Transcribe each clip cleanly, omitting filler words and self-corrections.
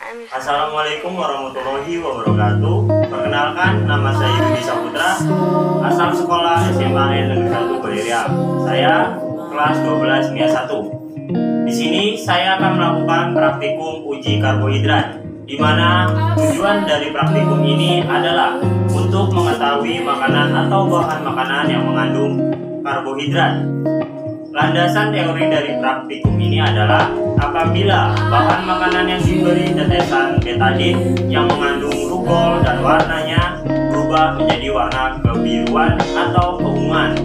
Assalamualaikum warahmatullahi wabarakatuh. Perkenalkan, nama saya Yudi Saputra, asal sekolah SMA Negeri 1 Baliriang. Saya kelas 12 MIA 1. Di sini saya akan melakukan praktikum uji karbohidrat, di mana tujuan dari praktikum ini adalah untuk mengetahui makanan atau bahan makanan yang mengandung karbohidrat. Landasan teori dari praktikum ini adalah apabila bahan makanan yang diberi tetesan betadin yang mengandung rugol dan warnanya berubah menjadi warna kebiruan atau keunguan,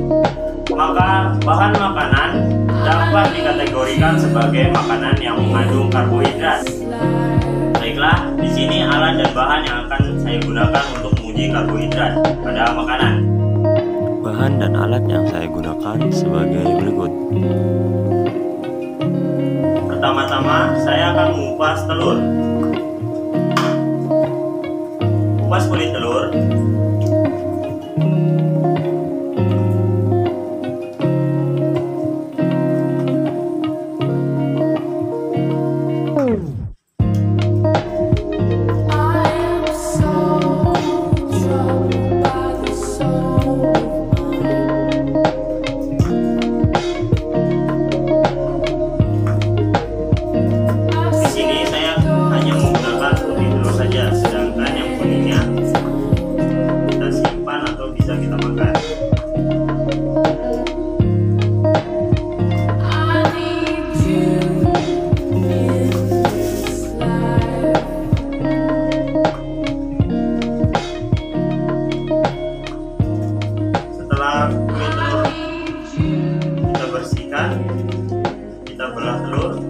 maka bahan makanan dapat dikategorikan sebagai makanan yang mengandung karbohidrat. Baiklah, di sini alat dan bahan yang akan saya gunakan untuk menguji karbohidrat pada makanan. Bahan dan alat yang saya gunakan sebagai berikut. Pertama-tama saya akan mengupas telur. Kupas kulit telur. Kita belah telur,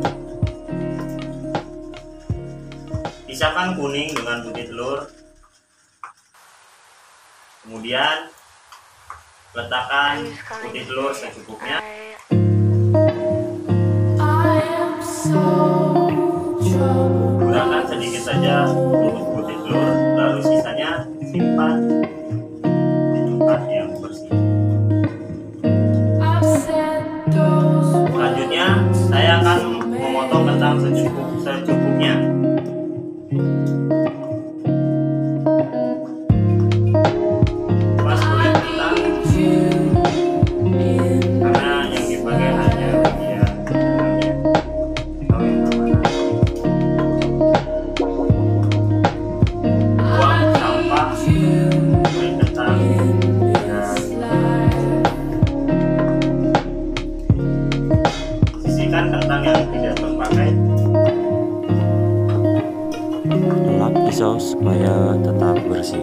pisahkan kuning dengan putih telur, kemudian letakkan putih telur secukupnya. Gunakan sedikit saja untuk putih telur, lalu sisanya simpan di tempat yang bersih. Selanjutnya, saya akan memotong kentang secukupnya. Kupas kulit kentang, karena yang dipakai hanya bagian dalamnya. Buang sampah kulit kentang. Kentang yang tidak terpakai. Lap pisau supaya tetap bersih.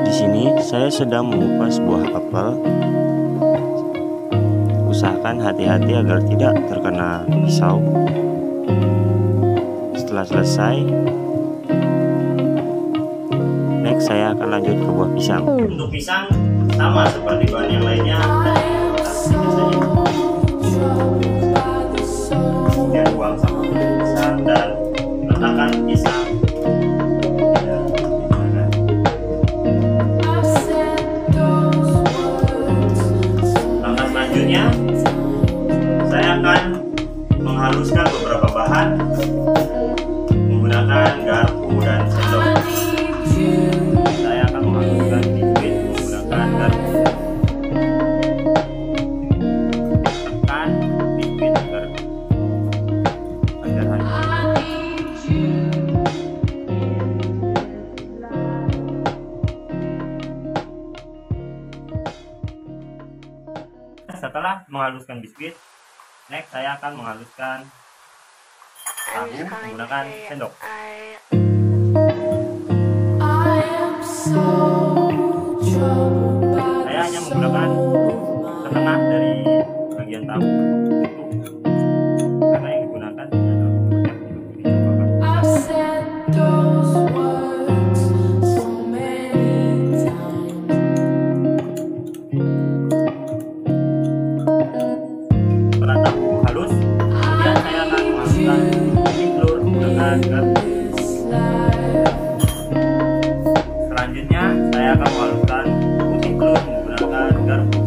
Di sini saya sedang mengupas buah apel. Usahakan hati-hati agar tidak terkena pisau. Setelah selesai, next saya akan lanjut ke buah pisang. Untuk pisang sama seperti bahan yang lainnya, sedikit saja. Kemudian buang sampah kulit pisang dan letakkan pisang. Langkah selanjutnya, saya akan menghaluskan beberapa bahan menggunakan garpu dan sendok. Saya akan menghaluskan biskuit menggunakan garpu. Setelah menghaluskan biskuit, next saya akan menghaluskan tahu menggunakan sendok. Saya hanya menggunakan setengah dari bagian tahu karena yang digunakan tidak terlalu banyak untuk dicobakan. Setelah tahu halus, kemudian saya akan menghaluskan kuning telur menggunakan garpu. Selanjutnya saya akan menghaluskan putih telur menggunakan garpu.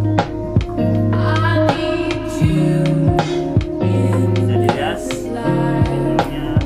Bisa dilihat telurnya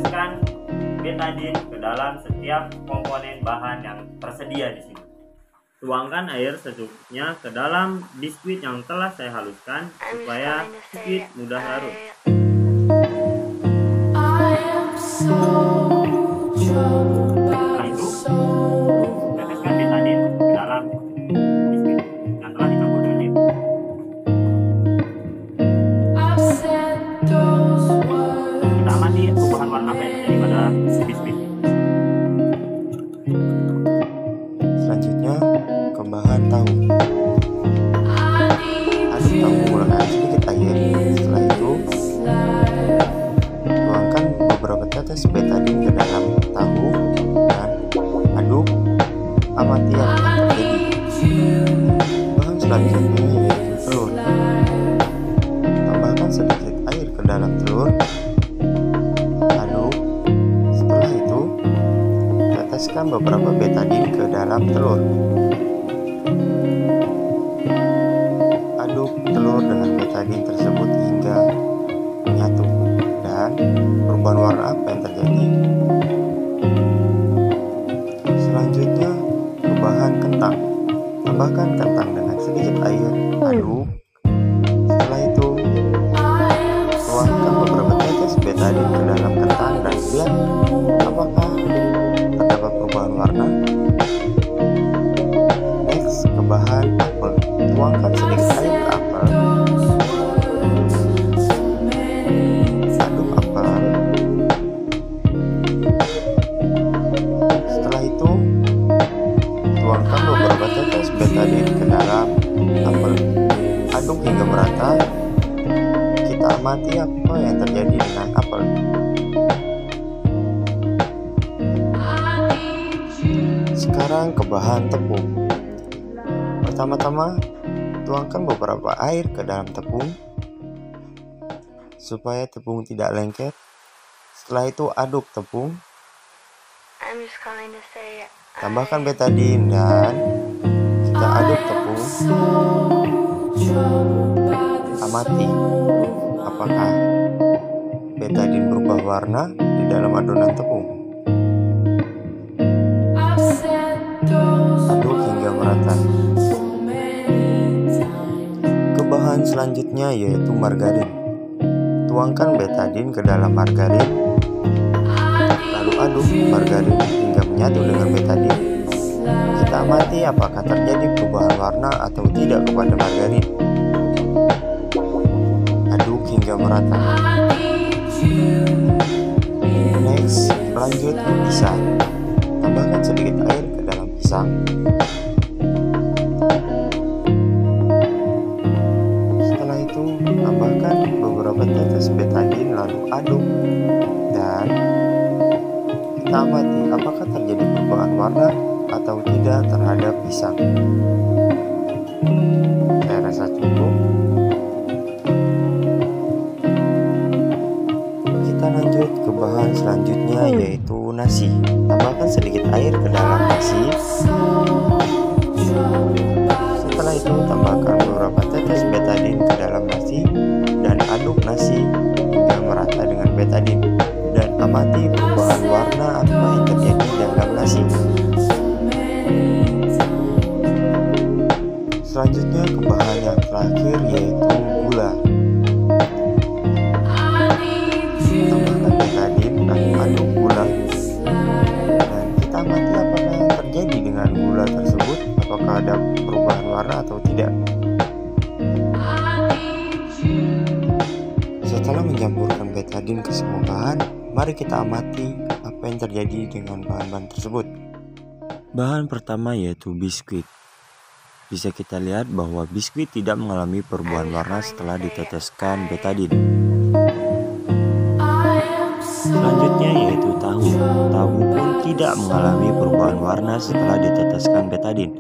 teteskan betadin ke dalam setiap komponen bahan yang tersedia di sini. Tuangkan air secukupnya ke dalam biskuit yang telah saya haluskan supaya biskuit mudah larut. Setelah itu, teteskan betadin ke dalam biskuit yang telah dicampur dengan air. Kita amati perubahan warna apa yang terjadi pada biskuit. Selanjutnya ke bahan tahu. Aduk tahu menggunakan sedikit air. Setelah itu tuangkan beberapa tetes betadin ke dalam tahu dan aduk. Amati apa yang terjadi. Bahan selanjutnya yaitu telur. Tambahkan sedikit air ke dalam telur. Aduk. Setelah itu teteskan beberapa betadin ke dalam telur. Aduk telur dengan betadin tersebut hingga menyatu. Dan perubahan warna apa yang terjadi? Selanjutnya ke bahan kentang. Tambahkan kentang dengan sedikit air. Aduk. Setelah itu tuangkan beberapa tetes betadin ke dalam kentang dan lihat apakah terdapat perubahan warna. Next ke bahan apel. Tuangkan sedikit air ke apel. Aduk apel. Setelah itu tuangkan beberapa tetes betadin ke dalam apel. Aduk hingga merata. Kita amati apa yang terjadi dengan apel. Sekarang ke bahan tepung. Pertama-tama tuangkan beberapa air ke dalam tepung supaya tepung tidak lengket. Setelah itu aduk tepung. Tambahkan betadin dan kita aduk tepung. Amati apakah betadin berubah warna di dalam adonan tepung. Aduk hingga merata. Ke bahan selanjutnya yaitu margarin. Tuangkan betadin ke dalam margarin. Lalu aduk margarin hingga menyatu dengan betadin. Kita amati apakah terjadi perubahan warna atau tidak kepada margarin. Aduk hingga merata. Next, lanjut ke pisang. Tambahkan sedikit air ke dalam pisang. Setelah itu tambahkan beberapa tetes betadin lalu aduk dan kita amati apakah terjadi perubahan warna atau tidak terhadap pisang. Saya rasa cukup. Kita lanjut ke bahan selanjutnya yaitu nasi. Tambahkan sedikit air ke dalam nasi. Setelah itu tambahkan beberapa tetes betadin ke dalam nasi dan aduk nasi hingga merata dengan betadin dan amati perubahan warna apa yang terjadi dalam nasi. Selanjutnya ke bahan yang terakhir yaitu gula. Tambahkan betadin lalu aduk gula dan kita amati apakah yang terjadi dengan gula tersebut, apakah ada perubahan warna atau tidak. Setelah mencampurkan betadin ke semua bahan, mari kita amati apa yang terjadi dengan bahan-bahan tersebut. Bahan pertama yaitu biskuit. Bisa kita lihat bahwa biskuit tidak mengalami perubahan warna setelah diteteskan betadin. Selanjutnya yaitu tahu. Tahu pun tidak mengalami perubahan warna setelah diteteskan betadin.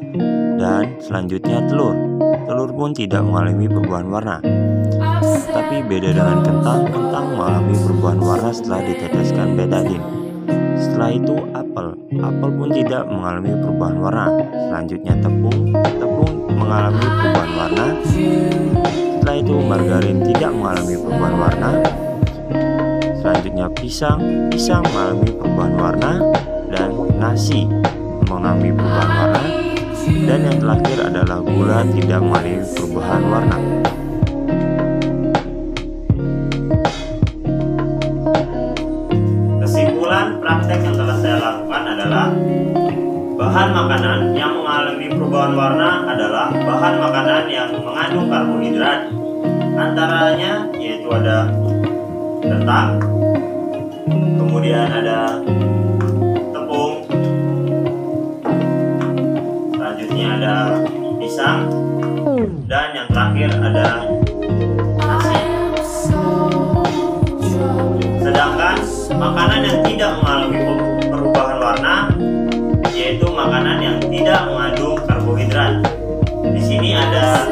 Dan selanjutnya telur. Telur pun tidak mengalami perubahan warna. Tapi beda dengan kentang, kentang mengalami perubahan warna setelah diteteskan betadin. Setelah itu apel. Apel pun tidak mengalami perubahan warna. Selanjutnya tepung. Tepung mengalami perubahan warna. Setelah itu margarin tidak mengalami perubahan warna. selanjutnya pisang mengalami perubahan warna, dan nasi mengalami perubahan warna, dan yang terakhir adalah gula tidak mengalami perubahan warna. Kesimpulan praktek yang telah saya lakukan adalah bahan makanan yang mengalami perubahan warna adalah bahan makanan yang mengandung karbohidrat, antaranya yaitu ada ketan, kemudian ada tepung, selanjutnya ada pisang, dan yang terakhir ada nasi. Sedangkan makanan yang tidak mengalami perubahan warna yaitu makanan yang tidak mengandung karbohidrat. Di sini ada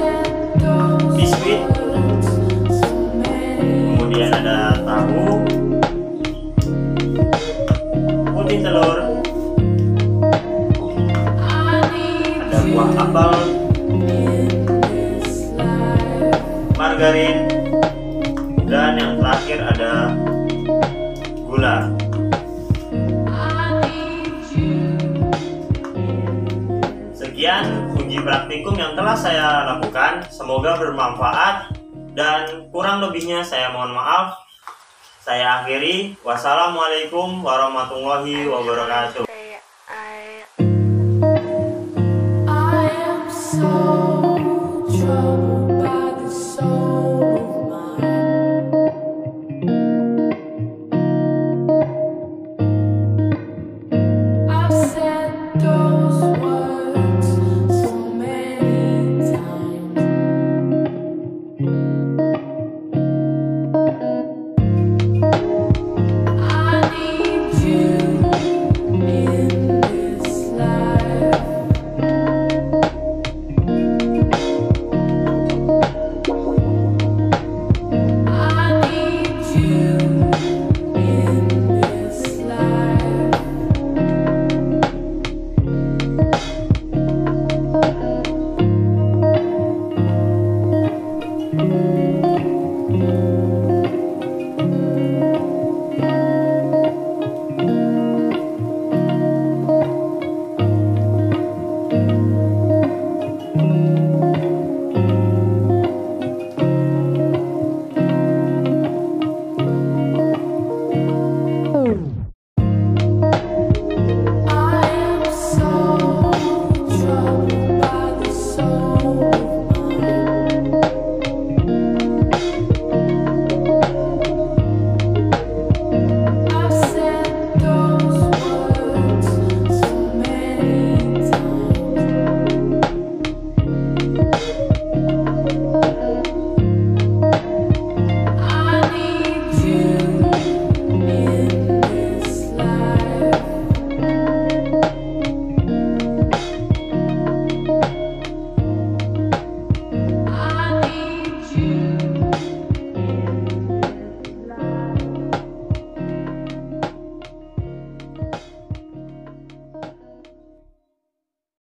biskuit, kemudian ada tahu, putih telur, ada buah apel, margarin, dan yang terakhir ada gula. Sekian uji praktikum yang telah saya lakukan, semoga bermanfaat dan kurang lebihnya saya mohon maaf. Saya akhiri, wassalamualaikum warahmatullahi wabarakatuh.